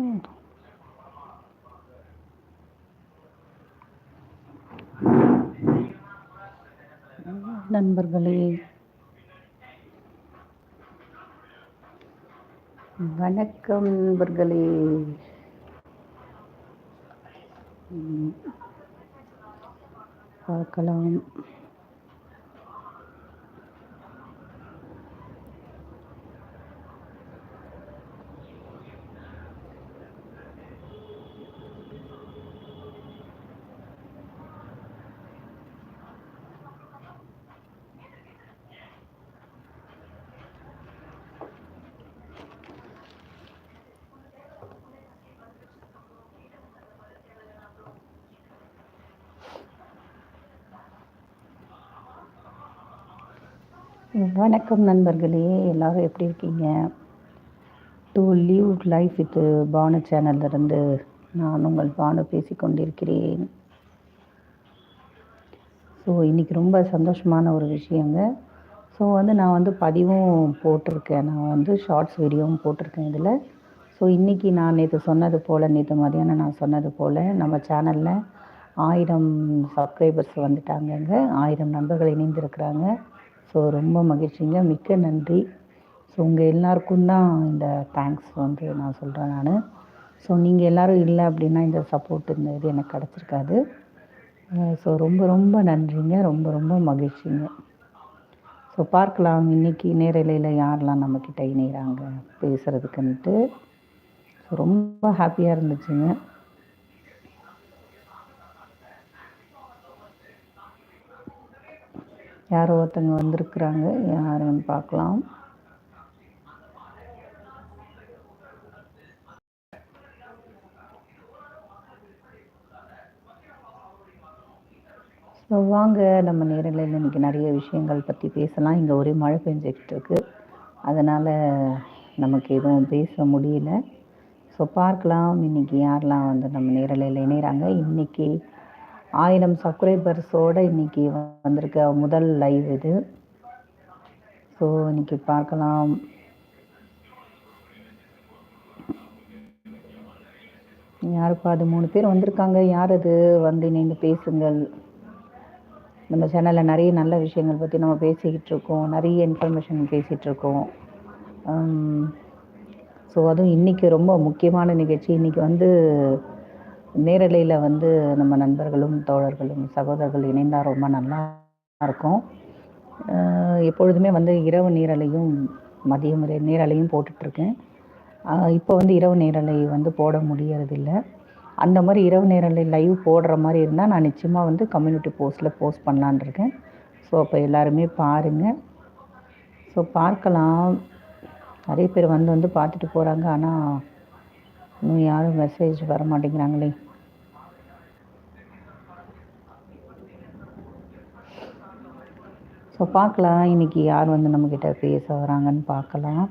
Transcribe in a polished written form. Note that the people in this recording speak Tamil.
ம். நண்பர்களே, வணக்கம் நண்பர்களே. பார்க்கலாம். வணக்கம் நண்பர்களே, எல்லாரும் எப்படி இருக்கீங்க? To live life with Bhanu சேனல்லிருந்து நான் உங்கள் பானு பேசிக்கொண்டிருக்கிறேன். ஸோ இன்றைக்கி ரொம்ப சந்தோஷமான ஒரு விஷயங்க. ஸோ நான் பதிவும் போட்டிருக்கேன், நான் ஷார்ட்ஸ் வீடியோவும் போட்டிருக்கேன் இதில். ஸோ இன்றைக்கி நான் நேற்று சொன்னது போல், நேற்று மதியானம் நான் சொன்னது போல் நம்ம சேனலில் 1000 சப்ஸ்கிரைபர்ஸ் வந்துட்டாங்கங்க. 1000 நண்பர்கள் இணைந்திருக்கிறாங்க. ஸோ ரொம்ப மகிழ்ச்சிங்க, மிக்க நன்றி. ஸோ உங்கள் எல்லாருக்கும் தான் இந்த தேங்க்ஸ் நான் சொல்கிறேன் நான். ஸோ நீங்கள் எல்லோரும் இல்லை அப்படின்னா இந்த சப்போர்ட் இந்த இது எனக்கு கிடச்சிருக்காது. ஸோ ரொம்ப ரொம்ப நன்றிங்க, ரொம்ப ரொம்ப மகிழ்ச்சிங்க. ஸோ பார்க்கலாம் இன்றைக்கி நேரலையில் யாரெல்லாம் நம்மக்கிட்ட இணைகிறாங்க பேசுகிறதுக்குன்ட்டு. ஸோ ரொம்ப ஹாப்பியாக இருந்துச்சுங்க. யாரோ ஒருத்தங்க வந்திருக்குறாங்க, யாருன்னு பார்க்கலாம். ஸோ வாங்க நம்ம நேரலையில் இன்றைக்கி நிறைய விஷயங்கள் பற்றி பேசலாம். இங்கே ஒரே மழை பெஞ்சிக்கிட்டு இருக்குது, அதனால் நமக்கு எதுவும் பேச முடியல. ஸோ பார்க்கலாம் இன்றைக்கி யாரெல்லாம் நம்ம நேரலையில் இணைகிறாங்க. இன்றைக்கி 1000 சப்ஸ்கிரைபர்ஸோடு இன்றைக்கி வந்திருக்க முதல் லைவ் இது. ஸோ இன்றைக்கி பார்க்கலாம். யாருப்பா அது? 3 பேர் வந்திருக்காங்க. யார் அது? இணைந்து பேசுங்கள். நம்ம சேனலில் நிறைய நல்ல விஷயங்கள் பற்றி நம்ம பேசிக்கிட்டு இருக்கோம், நிறைய இன்ஃபர்மேஷன் பேசிகிட்ருக்கோம். ஸோ அதுவும் இன்றைக்கி ரொம்ப முக்கியமான நிகழ்ச்சி. இன்றைக்கி நேரலையில் நம்ம நண்பர்களும் தோழர்களும் சகோதரர்கள் இணைந்தால் ரொம்ப நல்லா இருக்கும். எப்பொழுதுமே இரவு நேரலையும் மதியம் நேரலையும் போட்டுட்ருக்கேன். இப்போ இரவு நேரலை போட முடியறதில்லை. அந்த மாதிரி இரவு நேரலை லைவ் போடுற மாதிரி இருந்தால் நான் நிச்சயமாக கம்யூனிட்டி போஸ்ட்டில் போஸ்ட் பண்ணலான் இருக்கேன். ஸோ அப்போ எல்லாருமே பாருங்கள். ஸோ பார்க்கலாம். நிறைய பேர் பார்த்துட்டு போகிறாங்க, ஆனால் இன்னும் யாரும் மெசேஜ் வர மாட்டேங்கிறாங்களே. ஸோ பார்க்கலாம் இன்றைக்கி யார் நம்மக்கிட்ட பேச வராங்கன்னு பார்க்கலாம்.